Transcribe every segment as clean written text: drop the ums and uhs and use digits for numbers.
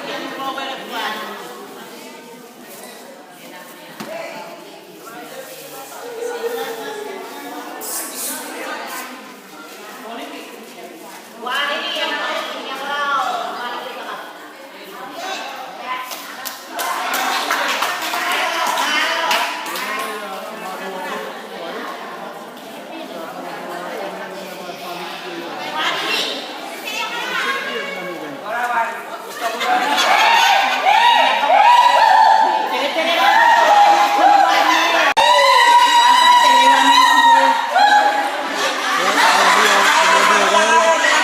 Hãy subscribe cho kênh Ghiền Mì Gõ để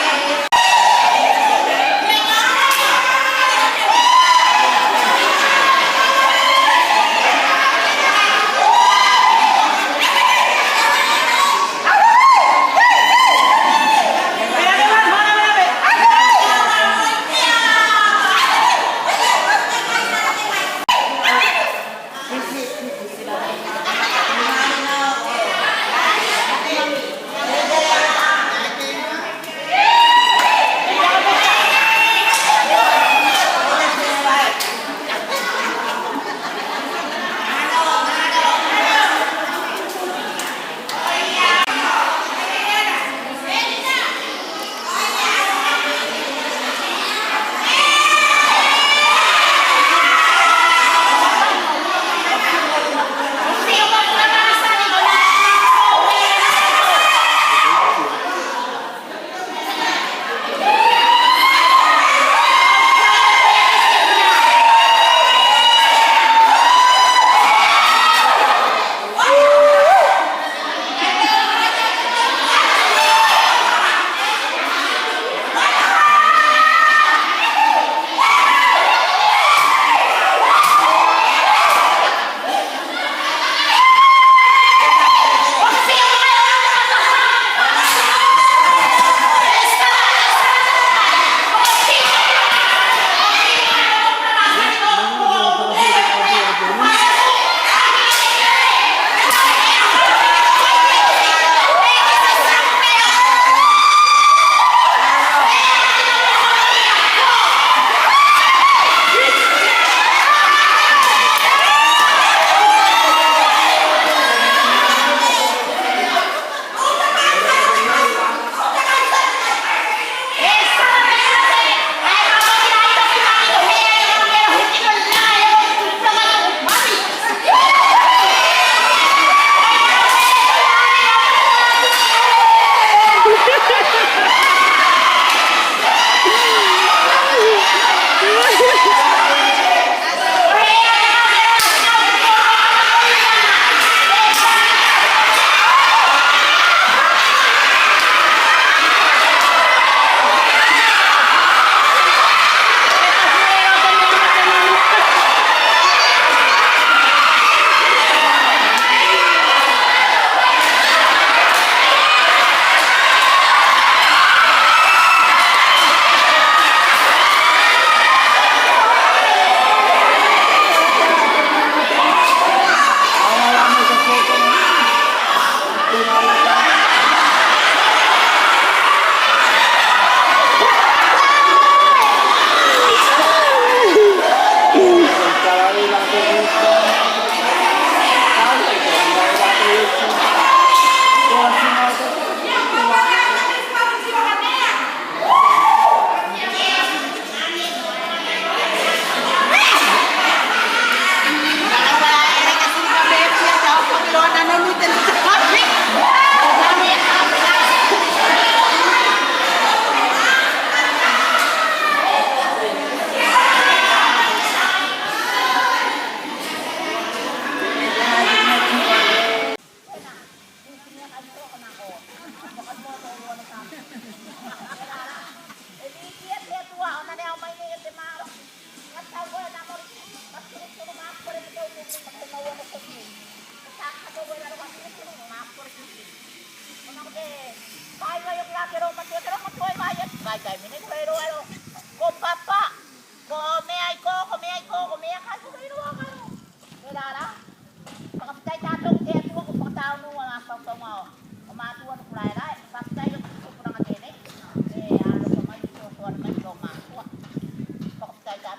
không bỏ lỡ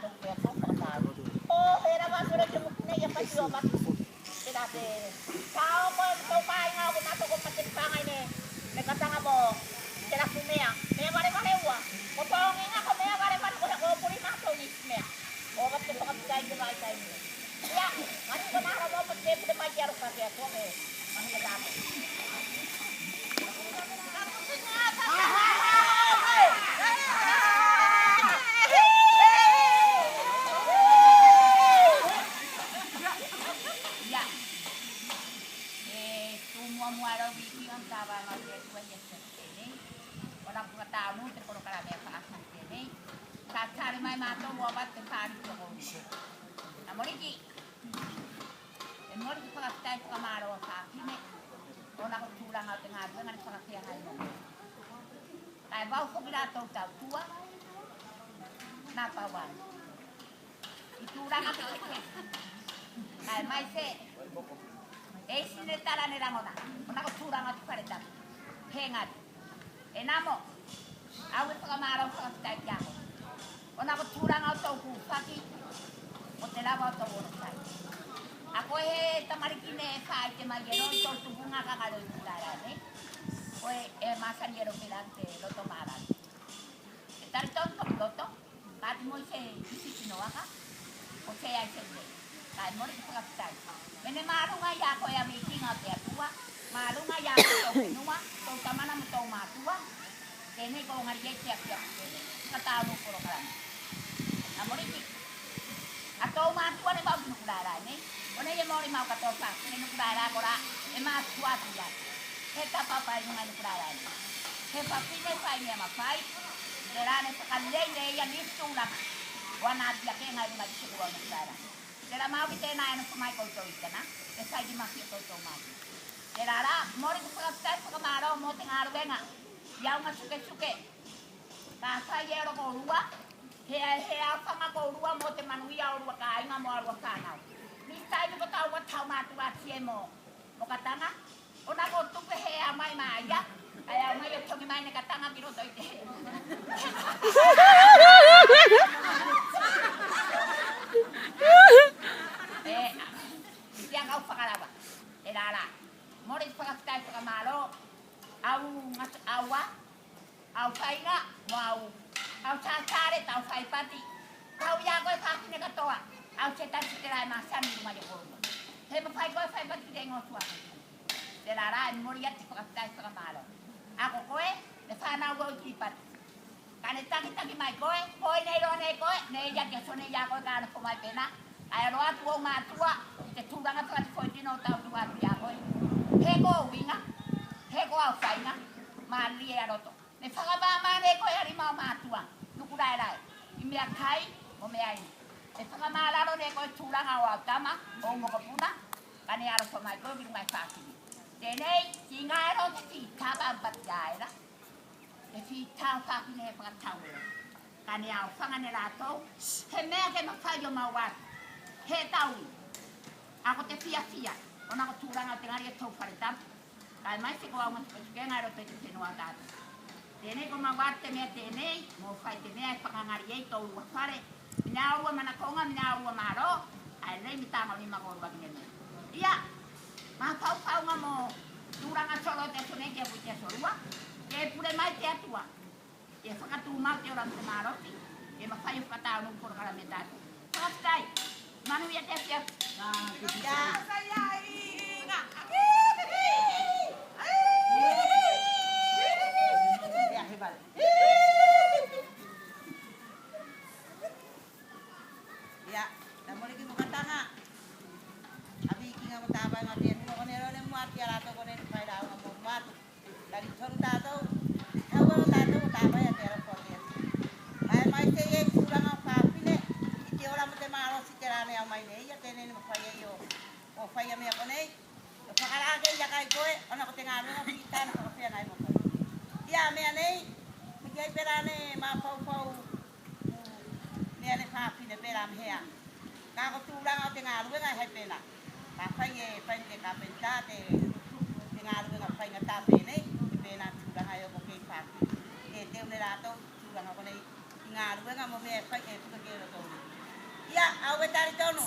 awe tari tono.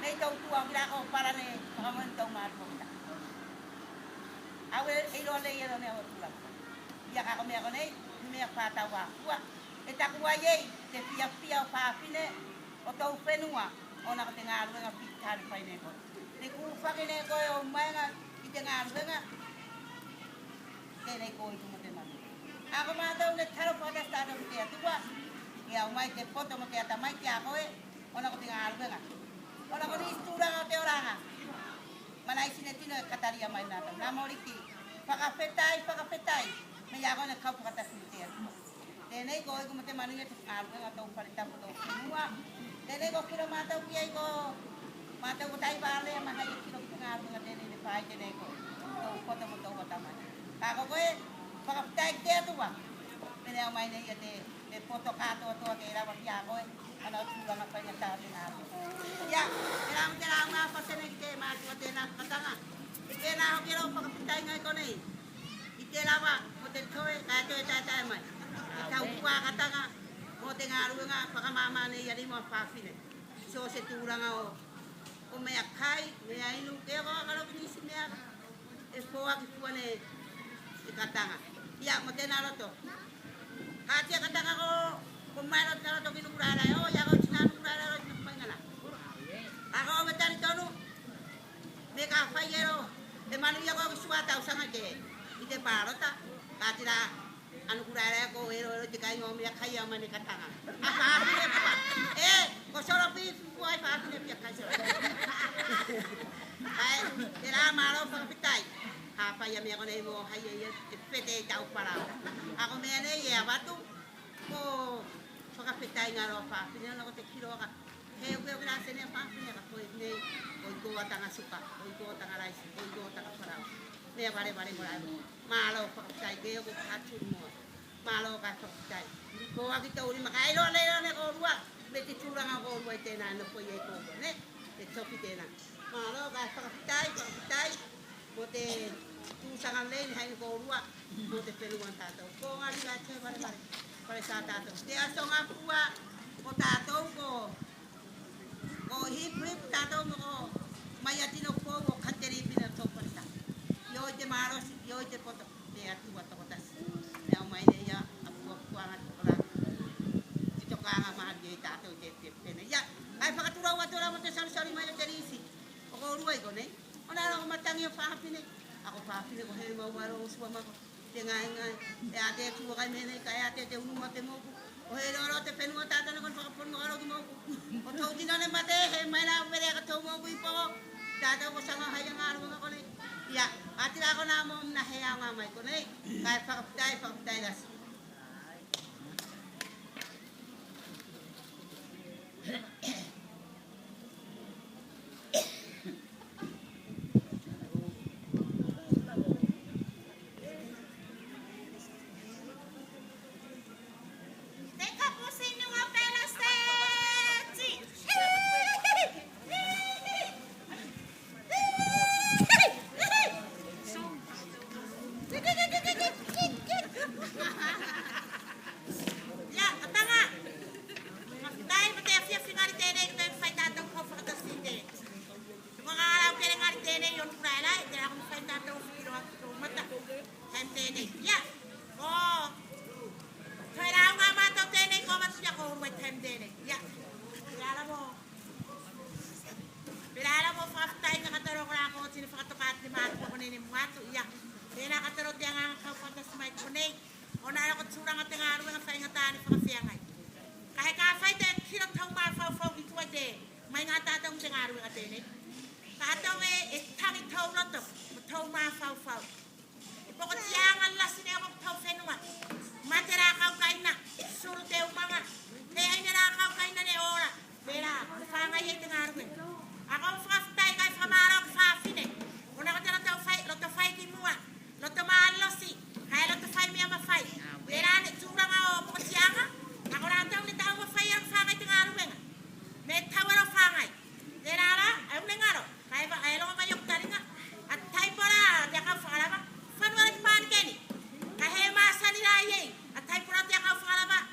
Nei tau tua kira ko para ne pakaman tau marpo kita. Awe ilo le ilo ne awe tulang. Ia kako mea konei, mea pata wa kua. E taku wa yei, te pia pa fine, o tau whenua, o na ko te ngā ruenga pitari pai ne ko. Te kuwhaki ne koe o maenga i te ngā ruenga, tēnei ko i tumo te manu. Ako mātau ne taro pata stado ki te atua, ia o mai te poto mo te atamai ki a koe, o na ko te ngā ruenga. O na ko ni isturanga o te oranga. Mana isi ne tino e kataria mai nātau. Nā moriki, whakawhetai. Me ia koe ne kaupakatasi ki te atua. Tēnei ko ego mo te manu i te ngā ruenga tau wharitapu tau whenua. Tēnei ko kiro mātau ki ei ko mātau ko tai wāle a mahai e kiro ki ngā ruenga tēnei ne whai tēnei ko. Tau poto mo tau watamai. Kako koe, whakawhetai ki te atua. Tēnei au mai nei a te poto kātoa toa ke rawa ki a koe. Ana o tūranga whainga tā te ngā ruenga. Ia, te rau ngā whasene ki te mātua tēnā katanga. I tēnā hoki rau whakawhetai ngai konei. I te rawa, mo te toe, kai toe tai mai. I tau kua katanga, mo te ngā ruenga, whakamama nei a rimo a whawhine. So se tūranga o mea kai, mea inu, kea koa karo ki nisi mea, e fōa ki fuane e katanga. Ia, mo tēnā roto. Kātia katanga ko mai roto na roto ki nukurārai, o ia kau tina nukurārai roto ki nukumaingana. Ako o me tari tonu, me ka whaigero, e manu ia kau ki suata usanga ke, i te pārota, kātira anu kurara ko ero te kai ngomi kai ama ni katanga. Apa ni apa? Ko soro pi puai pa ni pi kai soro. Ai, era malo pa pitai. Apa ya me ko nei mo hai ye pete tau para. Ako me nei ya batu ko ka pitai ngaro pa. Pina no te kilo ka. He ko gra se ne pa pina ka ko nei ko tanga suka, ko tanga rais, ko tanga para. Me bare mo ra. Malo pa pitai ke ko hatu mo. Malo ka whakatai. Ko aki tauri makai roa ne ko rua. Me te tūranga ko rua i tēnā no koe e kōko, ne? Te toki tēnā. Malo ka whakatai. Mo te tūsanga leini hai ko rua. Mo te whenua tātou. Ko ngari ka te bare. Pare sā tātou. Te aso ngā pua ko tātou ko hip tātou ko mai atino ko kateri pina tō parita. Yo i te marosi, yo i te poto. Te atua toko tasi. Nau mai nei a puanga tora. Ti tokanga mahari e tātou te pene. Ia, ai whakaturau atora mo te sari mai o te risi. O ko urua i konei. O nā rau matangi o whahapine. Ako whahapine ko he maumaro o sua mako. Te ngai. E a te tua kai menei kai a te unuma te moku. O he roro te whenua tātou kon whakaponu aro ki moku. O tau kina ne mate he mai nā upere ka tau moku i poho. Tātou ko sanga hai a ngā runga konei. Ia, atira ko nā mo mna hea ngā mai konei. Kai whakapitai rasi.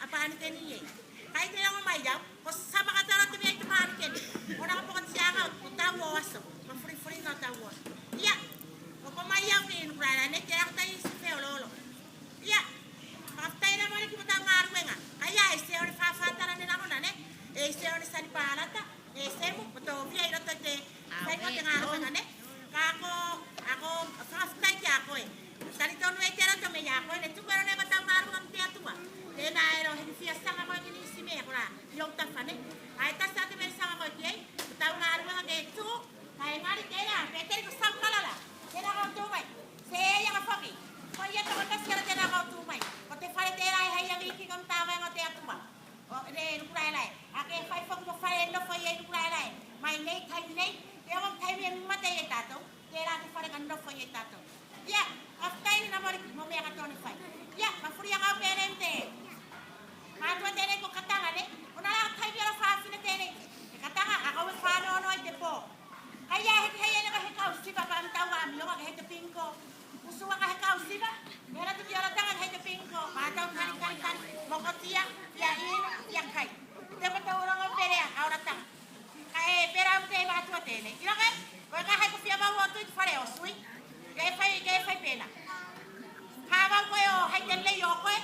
Apa seoni sani palata semu beto via iro te sai ko te ngaro ngane ako fastai ya ko tani tonu e tera to me ya ko ne tu pero ne bata maru am te atua te na ero he fia sanga ko ni sime ko la yo ta fane ai ta sa te me sanga ko ti ta ngaru ngane tu ai ngari te ya pe te ko sam kala la te na ko tu mai se ya ka foki ko ya ka ta sera te na ko tu mai ko te fare te ra hai ya ki kam ta wa ngate atua o ne rurai lai ake fai fok ko fare no fai e rurai lai mai nei thai nei te ko thai me mate e tato te ra te fare kan no fai e tato ya aftai na mari mo me ka toni fai ya ma furi ka perente ma to te ko katanga ne ona la thai bia fa fine te ne katanga ako fa no te po aya he ne ka he ka usiba ba mta wa mi wa he te pinko usua ka he ka usiba era te bia la tanga he te pinko ma ta kani mo ko tia ya in ya kai te ma ta ora ngo pere ahora ta kai pera te ba to te ne ira ka ko ka he ko fia ba wo tu fare o sui ke fai pena ha ba ko yo hai te le yo ko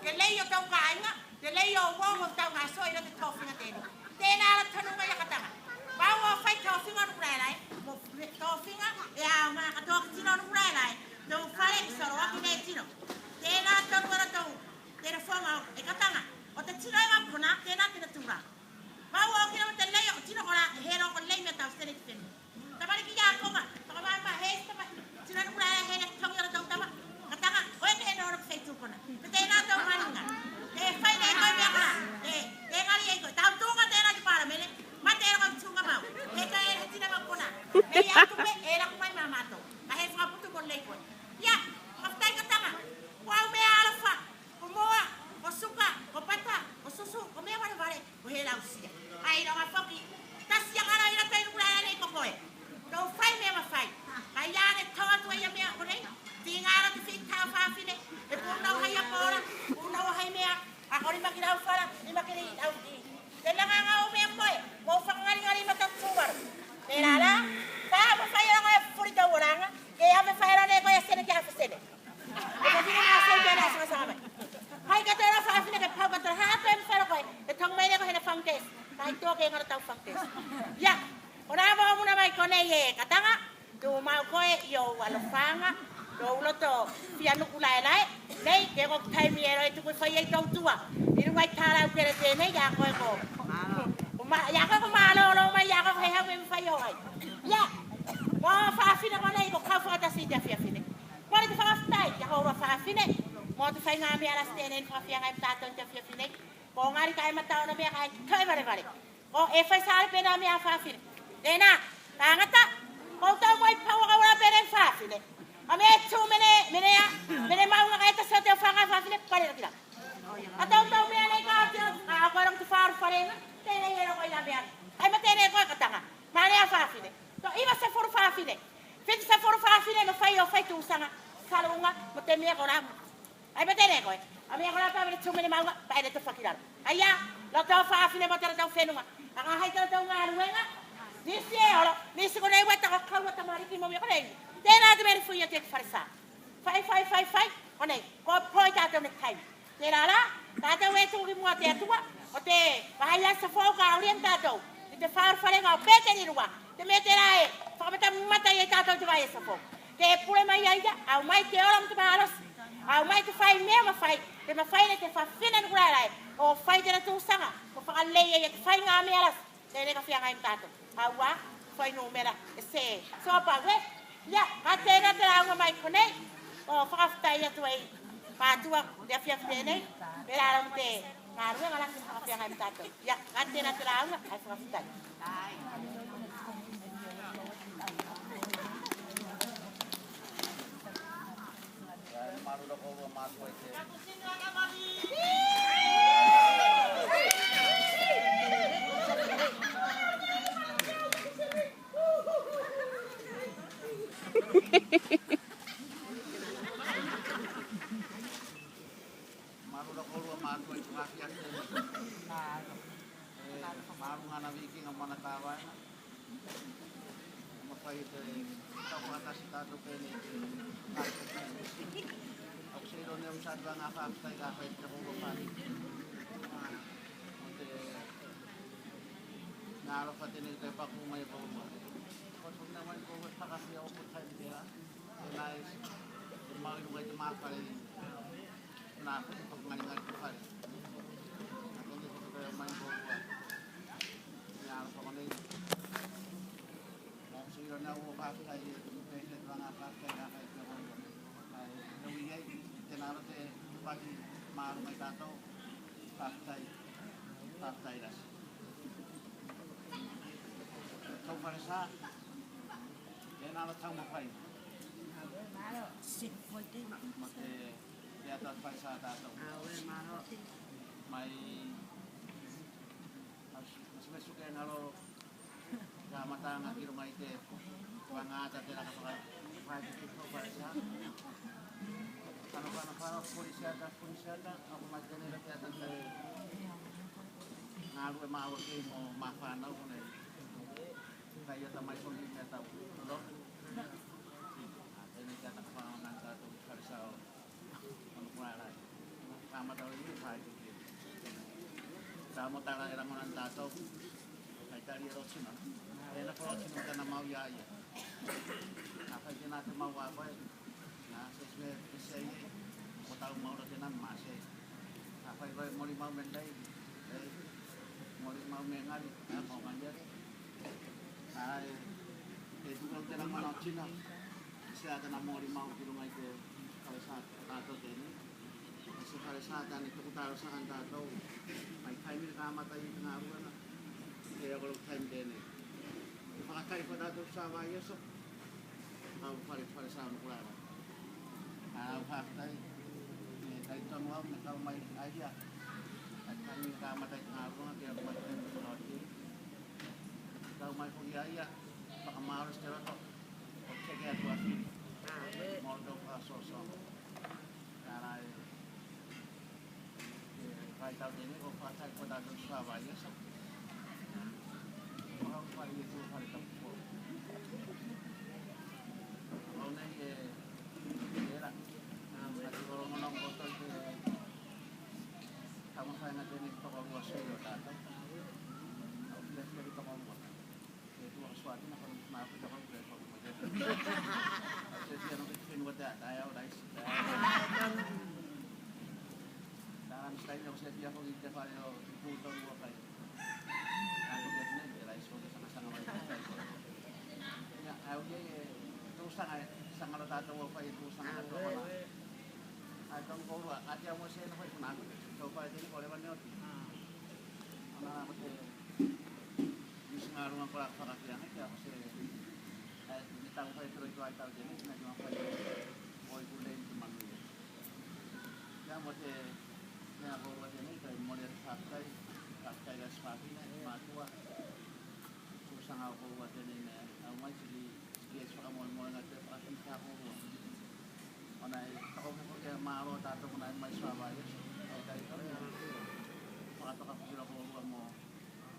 ke le yo tau ka nga te le yo wo mo tau nga so ira te tofi nga te na la tonu nga ya katanga ba wo fai tofi nga nu rai mo tofi nga ya ma ka to ki no nu rai do fare ki so ro ki ne tino te na tonu ra to te ra fo nga e katanga o te tino nga kona te na te tura ba wo ki no te le yo tino ko la he ro ko le me tau se ne te ta ba ki ya ko nga ta ba he ta ba tino nu rai he ne tong yo tong ta ba katanga o ne no ro fe tu kona te na to maninga te fai ne ko me ka te ngari e ko ta tu nga te na ki para mele ma te ro ko tunga ba he ka e tina ba kona me ya tu me era ko mai mama to ka he fa putu ko le ko ya aftai katanga wa me alfa ko moa ko suka ko pata ko susu ko me vale vale ko he la usia ai no ma foki tas yang ara ira te nu rai ne ko koe do fai me ma fai ai ya ne to tu ya me ko nei tingara te fit ta fa fine e por no hai apora por no hai me a ko ni makira fara ni makiri au di te la nga o me mo fa ngari mata subar te la la ta mo fai ra ko furi ta oranga ke ya me fai ra ne ko ya sene ka fa sene e ko ni na se be na sa sa ba hai ka te ra fa fine ke pa ka te ha pe me fa ko e tong mai ne ko hena fangtes kai to ke ngara tau fangtes ya ora ba mo na mai ko ne ye katanga tu mau ko yo walo fanga do ulo to pia no kulai lai nei ke ko thai mi ero tu ko fai ai tau tua iru mai thara u kere te nei ya ko ma ya ko ma lo ma ya ko he ha me fai yo ai ya mo fa fina ko nei ko ka fa ta si ta fia fine mo ni fa stai ya ko fa fine mo tu fai ngami ala stene fa fia ngai ta ton ta fia fine ko ngari kai mata ona be kai kai bare ko e fai sal pe na mi a fa fine dena tangata ko ta moi pa wa ora be fa fine ame tu mene mau nga kaita sa te fanga fa fine pare kila atau tau me ale ka ti a ko ram tu far pare na te ne yero ko ila be ai ma te ne ko katanga mane a fa fine to iba se for fa fine fit se for fa fine no fai tu sanga salunga mo te me ko na ai ma te ne ko ame ko la pa me tu mene mau pa ele te fakira aya la ta fa fine mo te ta fenunga anga hai ta ta nga ruenga disi ora disi ko nei wata ko ka wata mari ki mo me ko nei tena de mer fuya te farsa fai one ko poi ta te kai tena la ta te we tu ki mo te tua o te vai la sa foga orientado te far fare ga pete ni rua te metera e fa mata ye ta te vai sa fo te pure mai ya au mai te ora mo te baros au mai te fai me ma fai te ma fai te fa fina ni rua lai o fai te tu sanga ko fa le ye fai nga me alas te ne ka fia nga imtato au wa fai no mera se so pa we ya katena terang mai kone o fakafta ya tuai patua dia fiaf tene belaram te ngaru ngala fakafta ngai tato ya katena terang ai fakafta maru da ko mas ko ite maru da ko mas ko ite ngafiak maru ngana wiki ngamana kawan makai ite tapata sita to pene oksiro ne usad ba nga fa tai ka fa ite ko pa Nalo ka tinigay pa kung may bawa. Kung naman ko sa kasi ako po sa inyo. Nais mau yung kayo tumakal. Nakakit pag malingan ko ka. At hindi ko kayo may bawa. Nalo pa ko na yun. Kung sila na ako kasi ay patient lang ang kasi na kayo ko. Ay nawiyay. Tinaro tayo pati maaro may tato. Patay las. Kau parasa, yan alat sang mapay. Mate, di atas parasa tato. May, mas suka yang halo, kamata nga kirumay te, pangata te nakapag ko parasa. Ano ba na pulisyata, ako magkanila te atas tayo. Nga ako maawag kayo mo mapanaw ko na kaya tamay ko din neta ulo. Ini kata panganan satu karisao. Ano para? Sama daw ini pagi. Sama tara irang ng tato. Kay tari rosin no. Kaya na po rosin ka na mauyaya. Kapag din natin mawaway. Na sa isme ko taong maurasin ang masay. Kapag mo limaw menday. Mo limaw mengali. Ako manjari. Ay, itu kalau kita mana Cina, saya akan mau 5 kilometer kalau saat tato ini, kalau saat itu kita harus akan tato, may kami kamata yung pengaruh na, kaya kalau time ini, pakai pada tato sa bayo so, kalau paling sa muklara, pakai, dari tahun lalu kalau may idea, kami kamata yung pengaruh na kaya may time pengaruh. Kalau may kuyaya, baka maros ka ito. Huwag siya kaya ito asli. Moldov ka soso. Kaya kahit tao din ko, patay ko dito sa bayas. Baka ko pari ito palitang po. Ako na era. Siguro mo lang botol kamu saya natin ito ko ang waso yung tato. Yes, ganito ko mo. Ito ang swati na kung mapit ako ng break ako mag-get. Kasi siya nung ikinuwada, ayaw, rice. Dahan style niya, kasi siya kung hindi pa yung putong mo kayo. Ako get na, rice ko sa kasama kayo. Ayaw niya, tusang ay, isang alatato mo pa, tusang alatato mo na. At ang kuwa, at yung mo siya na pa, kunakot. So, pa, hindi ko lewan niyo. Ano ako siya, ngarungan ko lang sa kasiyangan kaya kasi hindi tayo pa ito ito ay tao din nagawang pa yung boy kulay yung tumangin kaya mo siya kaya ko ba din ito yung muna sakay las pagi na matuwa susang ako ba din ako may sige pa ka muna natin pasin siya ako o na ako mo kaya maaro tato ko na may swabayos o tayo ka rin makatakap sila ko mo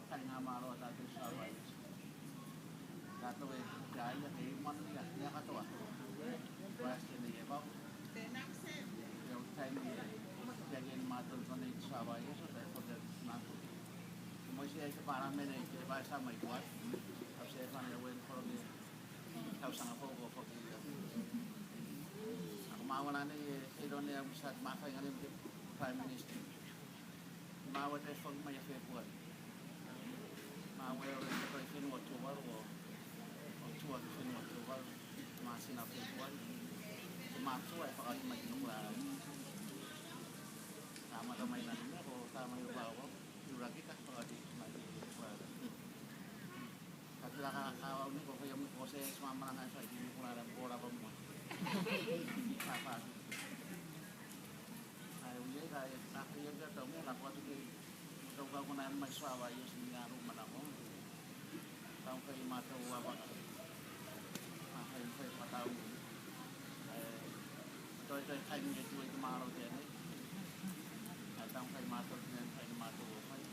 kaya nga maro at ating saway. Dato gaya kay man niya katawa. Basta niya ba? Yung time niya, jagin matol ko na yung saway. So, tayo ko dyan nato. Mo siya sa parang may ba sa may kuwat. Tapos siya pa niya went for me. Tapos ang ako ko po. Ako mawala na ilo niya sa makay nga rin Prime Minister. Mawala tayo pag may February. Mawala rin ito yung sinuwatuwal o tuwag sinuwatuwal mga sinapituwal sumatso ay pakali may kinuklaan tama tamay na niya o tama yung bawa yung lagi ka pakali may kinuklaan at sila kakakawaw niyo kaya mo ko sa sumama na nga sa kinuklaan pura pa mo papasok ayaw niya kahit nakiyag ka ito mo lakwa sige ikaw ko na may swawa yung sinigaro man ako taong kayo matawa ba ka kayo kayo patawag ito ay kayo nyo ito ay tumaraw din at taong kayo matawa din kayo matawa kayo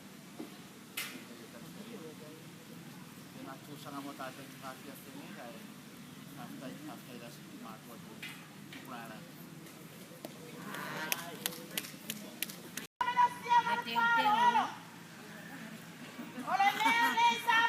nagsusa nga mo tatay kakiyas din kaya kaptay las matawa din kulala Hola, Lisa,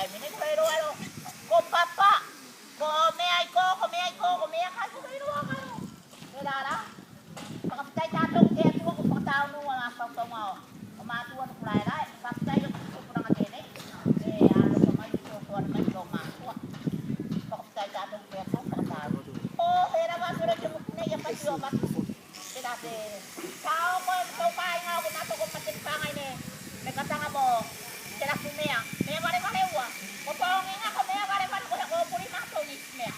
tai mene ko ero alo. Ko papa. Ko mea ko mea ka ko ero alo. Era. Pagkatay tatong te tu ko pagtao no nga sa to mo. Kumatuan ko lai. Pagkatay ko kurang atene. Ano ko man ko ko man ko ma. Pagkatay tatong te ko pagtao. Oh, era ba sura ko ne ya pasyo mat. Tinate. Sao mo to pai nga ko nato ko patin pangay ne. Nagkatanga mo. Tira ko mea. Mea bare wa. Ko pangay nga ko mea bare ko puri ma to ni mea.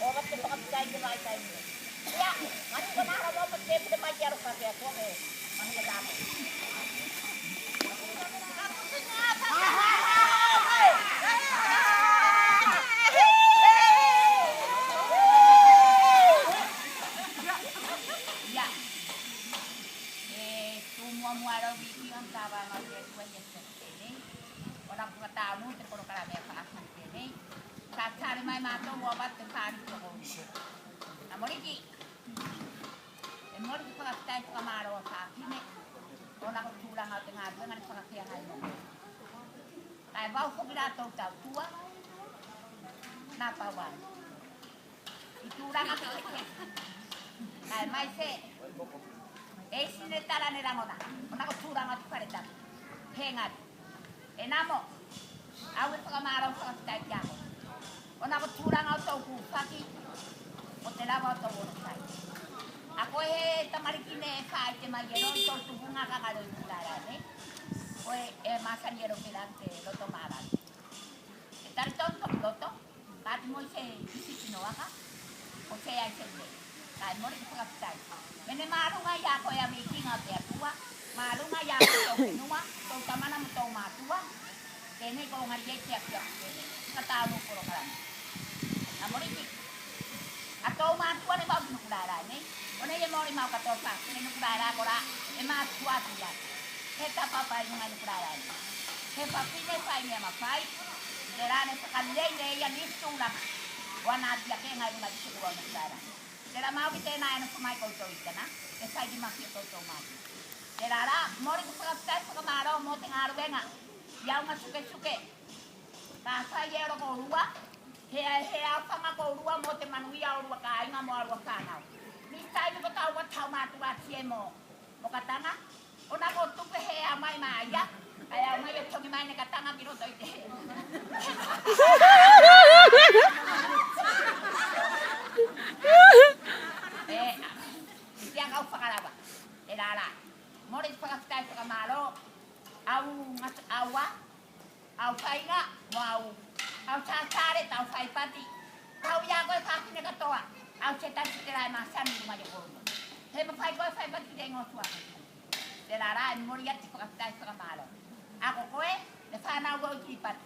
O ba ko pagkatay ko mai tai ni. Ya, mari ko na mo pa te de magyar ka te ko eh. Mani ka damo. Ya. Semua muara wiki ang taba nga te ko ni. Orang ko ta mo te ko kala me pa asan te ni. Sa tsari mai ma to mo ba te pa ni ko. Amoriki. Emor di pagkatay ko kamaro sa akin eh. O nakutulang ako nga doon, nga pagkakayahan mo. Kaya ba ako pinataw tuwa? Napawan. Itulang ako sa kaya may se. Sinetara nila mo na. O nakutulang ako sa kalitan. Hengat. Enamo. Awit pa kamaro sa pagkatay ko. O nakutulang ako sa upupaki. O telawa to wono sai. Ako tamarikine sai te mayero to tubunga ka kalo itarane. Oe masan yero pilante lo tomaran. Etar tonto loto. Kat mo se isipino aka. O se ai sende. Kai mo ri ka sai. Mene maru nga ya ko ya meeting ate atua. Maru nga ya ko to nuwa. To tamana mo to matua. Kene ko ngari ye ya. Kata mo ko ran. Amori atau matua ni bau nukudara ni, orang yang mau ni mau kata apa, ni nukudara kora, matua dia, heta papa ni mau nukudara ni, hepa pine pai ni ama pai, derane sekali ni yang itu lah, wana dia ke ngai rumah di sekolah nukudara, dera mau kita naik nak mai kau tahu ikan, esai di masih kau tahu mati, derara mau ni sekolah sekolah mau tengah rubenga, yang masuk ke, bahasa ye orang luar. He sama ko rua mo te manui au rua ka inga mo rua kana. Ni tai ni ko tau wa tau ma tu wa tie mo. Mo katanga. Ona ko tu pe he mai mai ya. Ai mai yo toki mai ne katanga biro to ite. Dia kau pakala ba. Elala. Mo ri pakastai pakamalo. Au ngas awa. Au painga mo au. Au cari tau fai pati. Kau ya kau pati ni katoa. Au cetak cerai masan di rumah jauh. Hei fai kau fai pati dia ngosua. Delara muriat di pakai malu. Aku koe le fana kau kipat.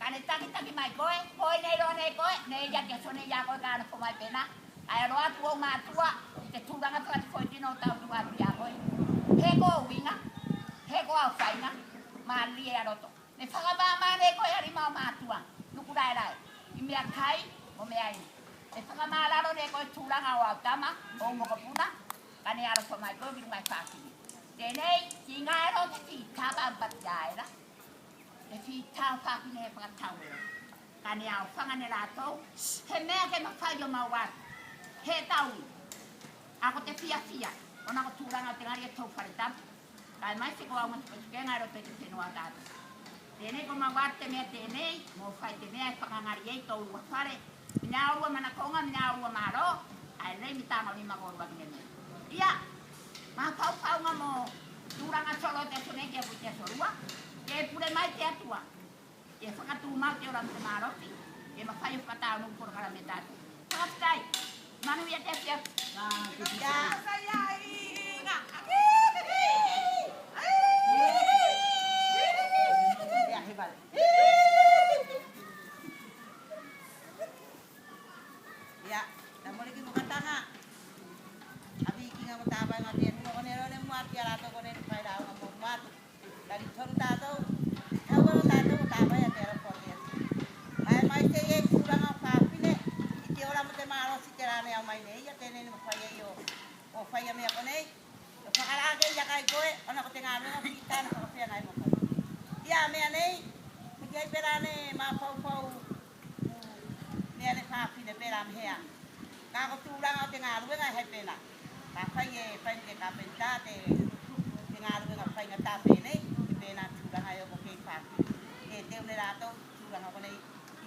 Kan kita mai koe, koe nei ro nei koe, nei ya ke sone ya koe kan pemai pena. Ai ro atu o matua, te tudang atu atu koe dino tau dua ya koe. Heko winga. Heko au faina. Mali ya roto. Ne faga ba mane ko yari ma matua nuku dai dai imia kai o me ai ne faga mala ro ne ko tulang awa tama o mo ko puna kane aro so mai ko bi mai paki tene singa ro ti taba bat dai la ne fi ta paki ne faga tau kane au faga ne la to he me ke ma fa yo ma wa he tau ako te fia ona ko tulang a tengari to faritam kai mai se ko au mo ke ngaro te te no ata Tene ko mawate me tene mo fai tene pangangari ai to wa fare nyau mana konga nyau maro ai le mitama ni magor wa ngene iya ma pau nga mo durang a solo te sone ke punya solua ke pure mai te atua e fa tu ma te ora te maro ti e ma fai fata no por kala metatu pastai manu ya te ya saya inga Ya, namun lagi bukan tanga. Abi kinga mataba nga diyan mo konero le muat ya rato konero pai daw nga muat. Dari thon tato. Awo tato taba ya tero podia. Ai mai te ye kurang apa pile. Iti ora mo te maro si terane au mai ne ya tene mo fai yo. O fai ya me kone. Yo fakara ke ya kai koe ona ko tenga nga kita na ko fia ngai mo. Ya me anei Ia berane ma pau ne ale papi de beram hea. Ka ko turanga te ngaru nga he pena. Ka fai e fai ke ka penta te ngaru nga fai nga ta pene. Te pena turanga yo ko ke papi. E te une rato turanga ko nei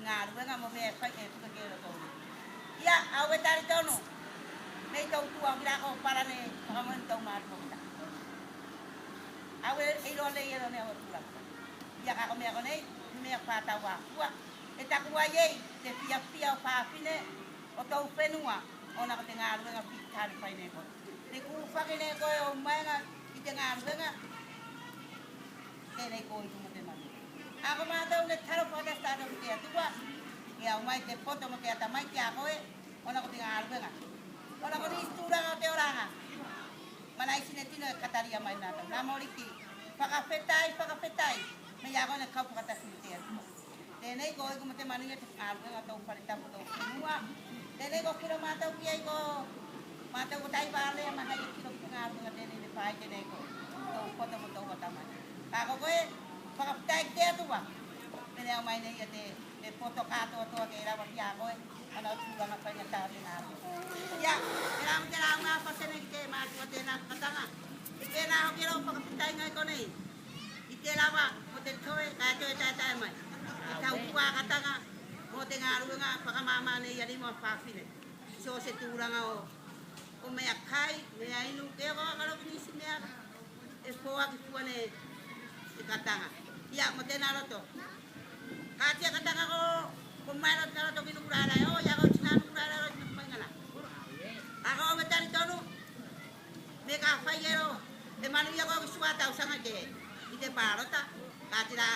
ngaru nga mo me fai e ko ke ro to. Ia awe tari tono. Nei tau tua ngira ko para ne paman tau ma ko ta. Awe e ro le ne o turanga. Ia ka ko me ko nei me pa ta wa. E ta kua ye te pia papi ne o tau whenua o na ko te ngā ruenga pikari pai ne ko. Te kūwhaki ne koe o mainga ki te ngā ruenga, tēnei koe tu mo te mani. Ako mātau ne taro pata stata ko te atua, e au mai te poto mo te atamai ki a koe, o na ko te ngā ruenga. O na ko ni isturanga o te oranga. Mana isi ne tino e kataria mai nātau. Nā moriki, whakawhetai, me ia koe ne kaupakatasi mo te atua. Tēnei koe ko mo te mani e te ngā ruenga tau wharitapu tau whenua. Tēnei ko kiro mātau ki ai ko mātau ko tai wāle ma hai kiro ki ngā runga tēnei ne whai tēnei ko tau poto mo tau watamai. Kako koe, whakapitai ki te atua. Tēnei au mai nei a te poto kātoa toa ke rawa ki a koe. Ana o tūranga whai ngā tāre ngā runga. Ia, te rau ngā whasene ki te mātua tēnā katanga. I tēnā ho kiro whakapitai ngai konei. I te rawa mo te toe, kai toe tai mai. I tau kua katanga. Mo te ngā ruenga whakamama nei ari mo whawhine. So se tūranga o mea kai, mea inu, ke o kakaro ki nisi mea e fōa ki fuane e katanga. Ia, mo tēnā roto. Kātia katanga ko mai roto roto ki nukurara e o, ia kau tina nukurara roto ki maingana. Ako o me tari tonu, me ka whaigero, te manu ia kau ki suata usanga ke i te pārota, kātira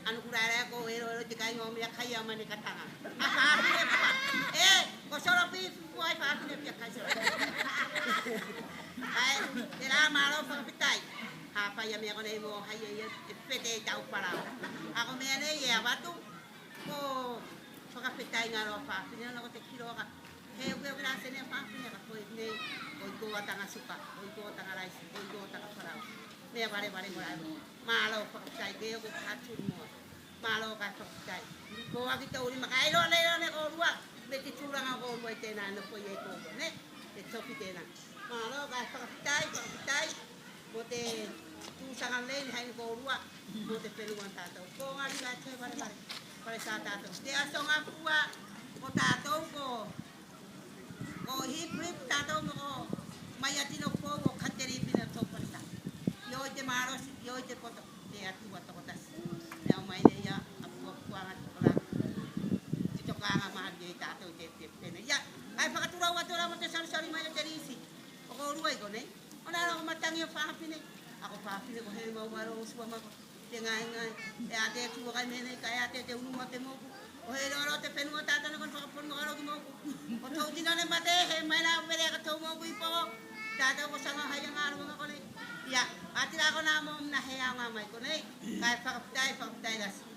anu kurara ko ero te kai ngomi kai ama ni katanga. Apa ati ne papa? Ko solo pi fuai pa ati ne pia kai solo. Ai, era malo pa pitai. Ha pa ya me ko nei mo hai ye pete tau para. Ako me ne ye abatu ko pa pitai ngaro pa. Pina no te kilo ka. He ko gra se ne pa pina ka ko ne ko atanga suka, ko atanga rais, ko atanga para. Me bare mo ai. Malo pa pitai ke ko hatu mo. Malo ka pakitai. Ko aki tau ni makai lo ne ko rua. Me ti turanga ko rua tena no ko ye ko ne. Te topi tena. Malo ka pakitai. Mo te tu sangan le ni hai ko rua. Mo te peluan tato. Ko ngari la che bare. Pare sa tato. Te aso nga pua ko tato ko. Ko hip tato mo mai atino ko ko khateri pina to parta. Yo te maros, yo te poto. Te atu to ko tas. Yang main ya aku kuangan sekolah itu kanga mahal dia tato tetep tene ya ai pakatura watura mo te sari mai te risi ko ruai ko ne ona ro matangi fa pine ako fa pine ko he mo maro uswa ma ko te ngai e ate tu ka mene ka ate te unu mate mo o he ro te penu tato no kon pakapon mo ro mo ko to dinane mate he mai na pere ka to mo ko ipo tato ko sanga hayang aro ko ne ya, atira ko na mo na heya nga mai ko nei. Kay pakaptay las.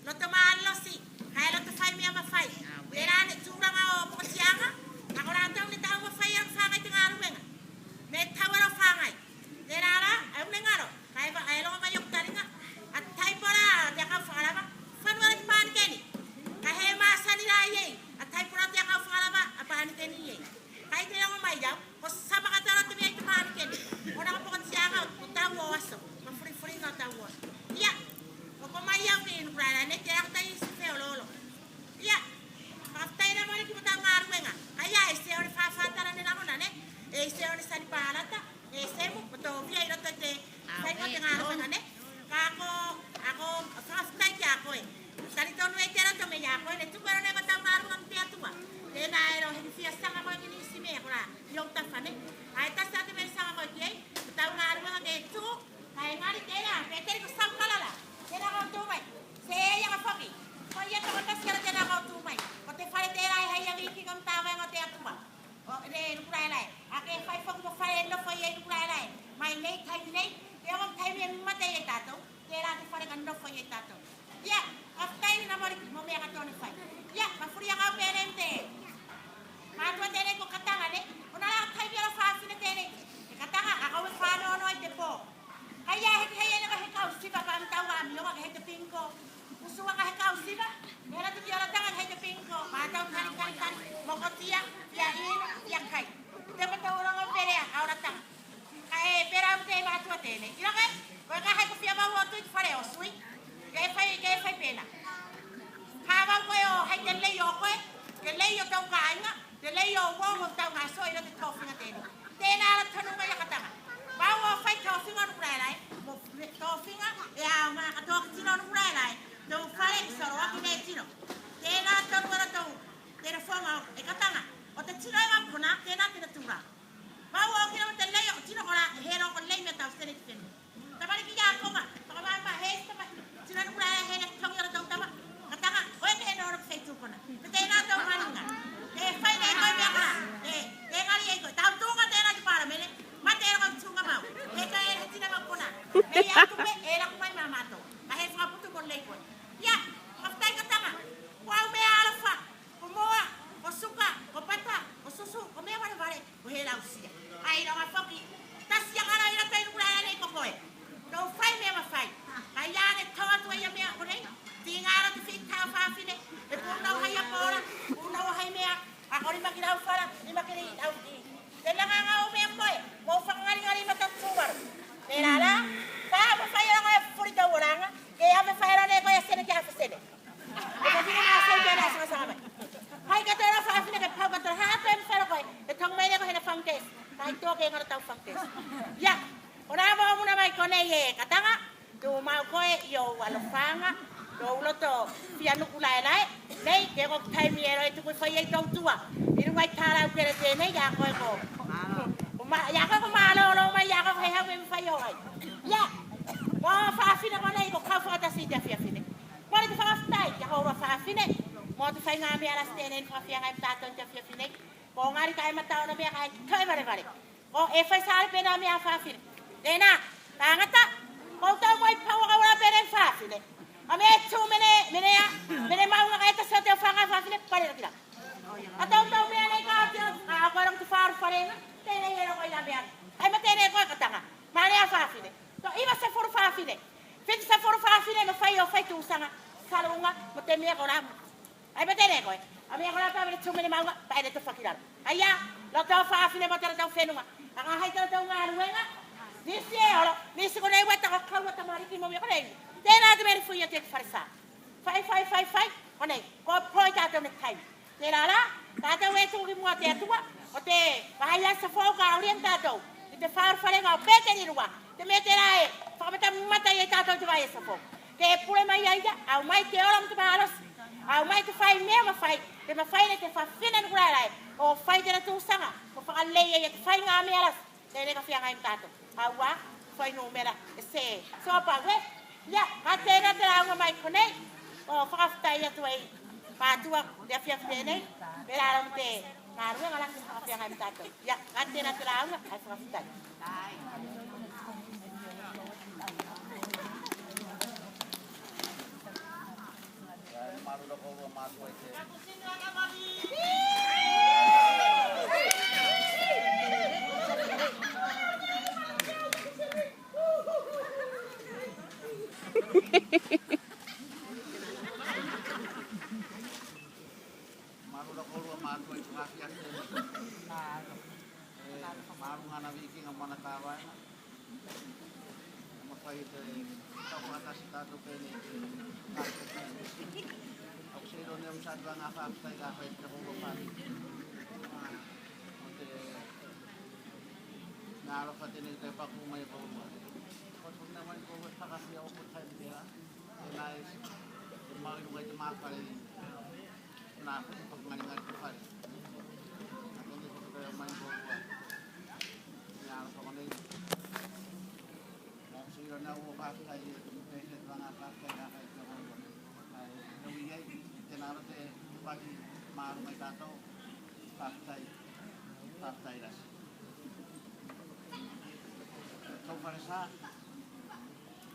Lo tomar lo si, hay lo to fai mi ama fai. Verán tu rara ne te ata I se ololo. Ia. Aftai na mari ki mata ngaruenga. Aya ese ore fa tara ne namona ne. Ese ore sani palata. Ese mo poto via iro te sai ko te ngaruenga ne. Ako aftai ki ako e. Tari tonu e te ra to me ya ko ne tu pero ne mata ngaruenga te atua. Te na ero he fia sanga ko ni sime ko ra. Yo ta fane. Ai ta sa te me sanga ko ki ai. Tau ngaruenga ke tu. Ai ngari te ra. Pe te ko sam kalala. Te ra ko tu mai. Se ya ka foki. Ko ya ko ta sera te ra ko tu mai. Ko te fare te ra hai ya ki kam ta mai ko te atua. O ne rurai lai. Ake fai fo ko fare no fo ye rurai lai. Mai nei thai nei. Te ko thai me mate ye tato. Te ra te fare kan no fo ye tato. Ya, aftai na mari mo me ka toni fai. Ya, ma furi ka perente. Ma to te ko katanga ne. Ona la thai bi la fa fi ne te ne. Katanga ako fa no te po. Haya he na ka usiba ka mta wa mi wa he te pinko. Usua ka he ka usiba. Mera te biara tanga he te pinko. Ma ta kan mo ko tia ya ya kai. Te pa ta ora ngo pere ahora ta. Ai pera te ma tu te ne. Ira ka ka he ko fia ma wo tu fare o sui. Ke fai pena. Ha ba ko yo he te le yo ko. Ke le yo tau ka nga. Te le yo wo mo tau nga so ira te tofi nga te ne. Te na la tanu nga ya katanga. Ba wo fai tofi nga no lai. Mo tofi nga ya ma ka to ki no no lai. Do fare ki so wa ki ne tino. Te na tanu ra to. Te ra fonga e katanga. O te tino nga puna te na te tura. Ba wo ki no te le yo tino ko la he ro ko le me tau se ne tino. Ta ba ki ya ko nga. Ta ba ma he ta ba. Tino no lai he na tong yo to ta ba. Katanga o ne no ro fe tu ko na. Te na to ma nga. Te fai ne ko me ka. Te ngari e ko. Ta tu ka te na ti para me ne. Ma te ro ko tu nga ma. Te ka e tina ma ko na. Me ya tu me e la ko mai mama to. Ka he fa putu ko le ko. Ya, aftai katanga. Wa me ala fa. Ko moa, ko suka, ko pata, ko susu, ko me vale. Ko he la usia. Ai no ma foki. Tas yang ara ira tai ura le ko koe. Do fai me ma fai. Ai ya ne tawa tu ya me ko nei. Tingara te fit ta fa fine. E ko no hai ya pora. Ko no hai me. A ko ni makira fara, ni makira au di. Te la nga o me koe. Mo fa ngari mata subar. Era la. Ka ma fai ra ko furi ta oranga. Ke ya me fai ra ne ko ya sene ke ha sene. Ko ni na sai ke na sa sa. Hai ka te ra fa fine ke pa ka te ha pe me fai ra ko. E tong mai ne ko hena fangtes. Kai to ke ngara tau fangtes. Ya. Ora mo muna mai ko nei e katanga. Tu mau koe yo alofanga. Do loto fia no kulai lai. Nei ke ko tai mi ero e tu ko fai e tau tua. Iru mai tara ke te nei ya ko ko. Ma ya ko ma lo mai ya ko he ha me fai yo ai. Ya. Mo fa fina ko nei ko ka fa ta si ta fia fine. Mo ni fa stai ya ko fa fine. Mo tu fai ngami ala stenen fa fia ngai ta ta fia fine. Ko ngari kai mata ona be kai kai bare. O e fai sal pe na mi a fa fine. Dena, tangata. Ko ta mo i pa wa ora pe fa fine. Ame tu mene mau nga eta sa te fanga fa fine pare tira. Atau me nei ka ti a ko ram tu far pare na. Te nei ero ko ila be. Ai mate nei ko katanga. Mane a fa fine. To iba se for fa fine. Fit se for fa fine me fai o fai tu sanga. Salunga mo te me ko na. Ai mate nei ko. Ame ko la pa me tu mene mau nga pa ele to fakira. Aya, lo to fa fine mo te ta fenunga. Anga hai to nga ruenga. Nisi olo, nisi ko nei wata ko ka wata mari ki mo me ko nei. Te na te meri fuya te farsa. Fai. Ko nei, ko poi ta te ne tai. Te la ta te we tu ki mo te tua. O te vai la sa fo ka orienta to. Te far fare ga pete ni rua. Te mete la e, fa meta mata ye ta to te vai sa fo. Ke pure mai ya, au mai te ora mo te baros. Au mai te fai me ma fai. Te ma fai ne te fa fina ni kula lai. O fai te na tu sanga. Ko fa le ye te fai nga me alas. Te ne ka fia ngai tato. Awa fai no mera se so pa we ya atena tra nga mai kone o fa sta ya tu ai pa tu ya fia fene bela ram te ngaru nga la ka fia ngai tato ya atena tra nga ai fa sta Maru da ko ma ko ite. Maru da ko ma ko ite nga fia se. Maru nga na wiki nga mana ka wa. Mo fa ite ta ko ta tato pene. Ako sa ilo niya masyado ang akapstay kahit kapupapan. Ote, naaraw ka tinigay pa kung may pauwa. Kung naman ko, pakasi ako po tayo niya. Nais, mga yung kayo tumakal. Nakapit, pag malingan ko pa. At hindi ko kayo may pauwa. Naaraw pa ko na yun. Ako sa ilo na ako kakay, peset lang kakay kakay kapupapan. Ay, nawiyay, tinaro te, pagi maaro may tato, kakay ras. So, para sa,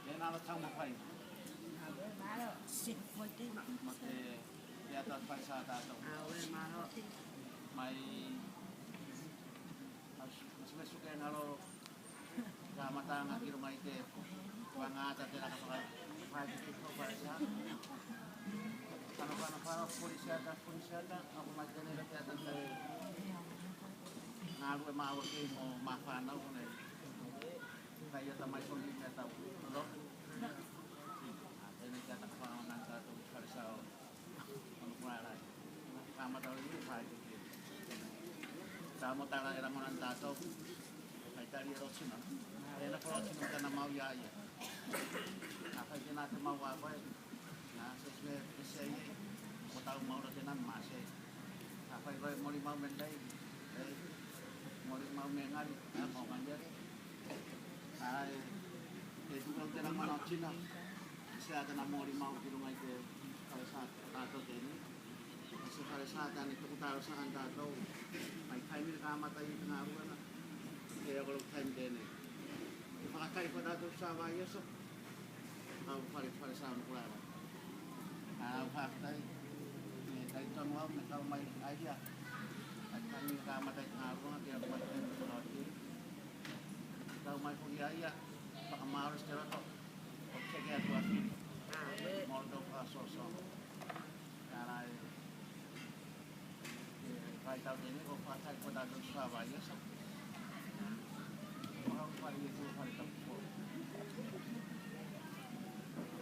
yan alat sang mapay. Mate, yata at para sa tato. May, mas suka yung halo, kamata nga kirumay te, pangata te nakapag-project ko para sa, para pulisyata, ako magkanila tiyatan tayo. Nga ako maawag kayo mo mapanaw ko na kaya tamay kong hindi na tao. Tulog? Kaya nagkatakapang ng tato para sa ano kung aray. Kama daw yun, project yun. Tamo tala ilang mo ng tato. Ay tali rotsi na. Kaya na po rotsi nung ka na mauyaya. Akay din natin mawaway. Sa isme pisay ko taong mauratinan masay. Akay ko muli maumenday. Muli maumengal. Ako kanyan. Ay, itu kalau tidak mana Cina, saya akan mau lima kilo aja pada saat tato ini. Pada saat itu kita harus akan tato. Ay kami kamata yung tingaruan na. Kaya kalau time ini, pakai pada tato sama ya so. Kau pada sama kurang. Fakta ini dari tahun lalu kita main aja. Ay kami kamata yung tingaruan kaya buat time itu. Tahu mai kung yaya, baka maros ka ito. Huwag siya kaya tuwas. Moldo ka soso. Kaya kahit tao din ko, patay ko na doon sa bayas. Baka ko pala ito palitan po.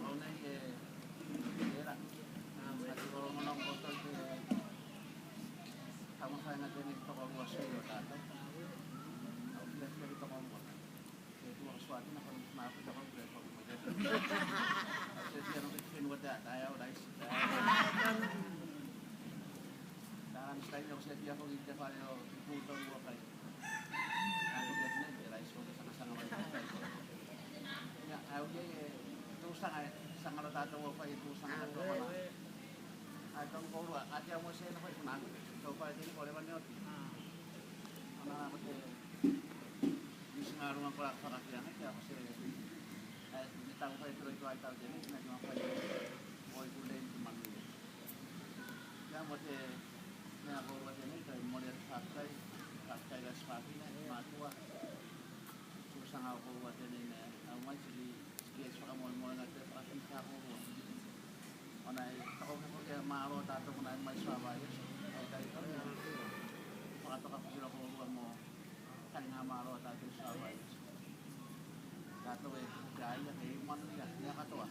Ako na era. At siguro mo lang botol ko tama kaya natin ito ko was sa'yo tato. Let's get ito ko mo. Itu sesuatu yang harus maaf kita kalau boleh kalau boleh. Jadi yang kita wadah, saya udah dan setelah itu saya dia kalau kita kalau putar dua kali. Aku biasanya dia iso sama-sama banyak. Ya, aku dia terus sangat tahu apa itu sangat apa. Atau kalau ada yang mau saya nak pun nak. Coba ini boleh banyak. Anak aku ngaruh ang pakakyan kaya kasi ditang pa ito ay tao din nagma pa boy kulay mangi ya mo te na ko wa din ito mo le fakay gas pati na matua susang ako wa din na ang may sili skills pa mo na te pati ka ko onay ako ko kaya maaro tato ko na may sabayos ay dito pato ka sila ko mo kan ngamaro tato sabayos tato eh gaya kay man ya katawa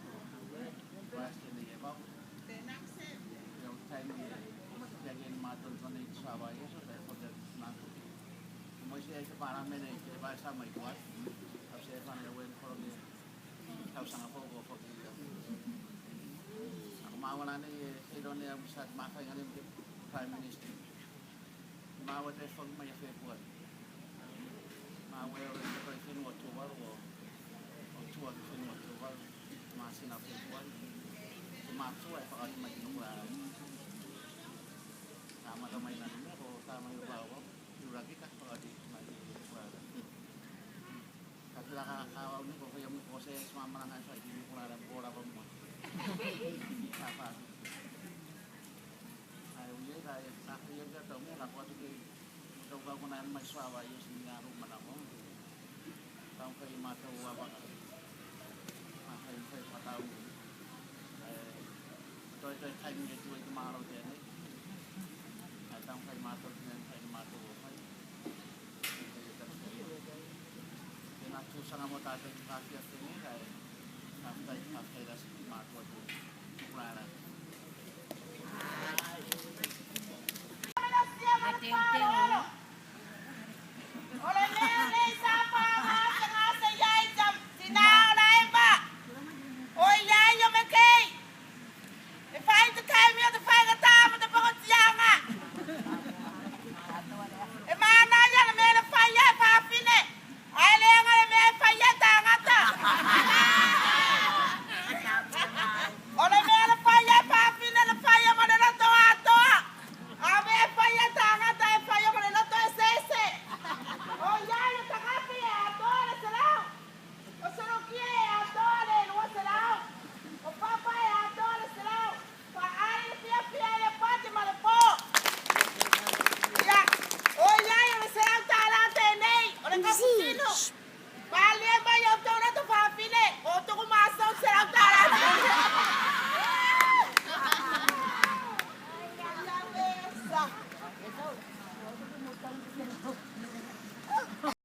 basta ni ba yung time niya jagin matol ko na sabayos so tayo pag na mo siya sa parang men ay ba sa may kuat kasi pa na wen for me tao sa ako ko pag ako mawala ni idon niya sa makay ngayon prime minister mawala tayo pag may february mawala rin ito yung October o October yung October masin na February sumakso ay pakali may kinukura tama kamay na nila o tama yung bawa yung lagi ka pakali may kinukura kasi nakakawaw nyo kaya mo ko sa sumama na nga sa hindi ko na pura pa mo apa ayaw niya kahit nakayag ka mo nakuha ito ko na may sawa yung sinigaro man ako taong kayo matawa ba ka kayo kayo pataw ito yung time nito ay tumaraw din ay taong kayo mataw din kayo matawa kayo kaya nagsusa nga mo tatay yung kakiyat din kaya Aftai rasi ki mātua tu.